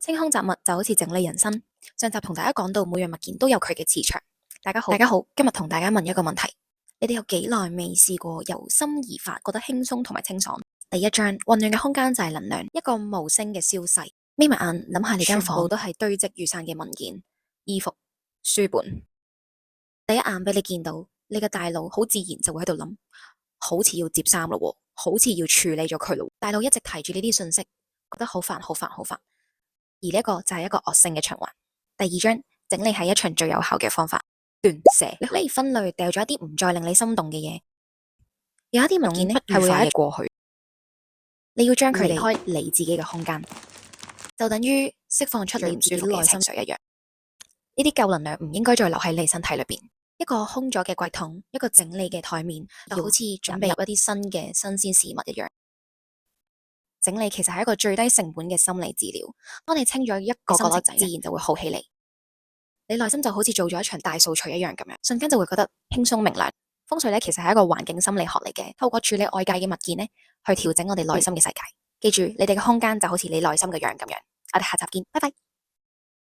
清空雜物就好似整理人生。上集同大家講到每樣物件都有佢嘅磁場。大家好，今日同大家問一個問題：你哋有幾耐未試過由心而發，覺得輕鬆同埋清爽？第一章，混亂嘅空間就係能量，一個無聲嘅消逝。眯埋眼諗下你間房，全部都係堆積如山嘅文件、衣服、書本。第一眼俾你見到，你嘅大腦好自然就會喺度諗，好似要接衫咯，好似要處理咗佢咯。大腦一直提住呢啲信息，覺得好煩，好煩，好煩。而呢一個就係一個惡性嘅循環。第二章，整理係一場最有效嘅方法。斷捨，你可以分類掉咗一啲唔再令你心動嘅嘢，有一啲物件呢係會有一過去，你要將佢離開你自己嘅空間，就等於釋放出你自己內心情緒一樣。呢啲舊能量唔應該再留喺你身體裏邊。一個空咗嘅櫃桶，一個整理嘅台面，就好似準備入一啲新嘅新鮮事物一樣。整理其實係一個最低成本嘅心理治療。當你清咗一個角落仔，自然就會好起嚟。你內心就好似做咗一場大掃除一樣咁樣，瞬間就會覺得輕鬆明亮。風水咧其實係一個環境心理學嚟嘅，透過處理外界嘅物件咧，去調整我哋內心嘅世界。記住，你哋嘅空間就好似你內心嘅樣咁樣。我哋下集見，拜拜。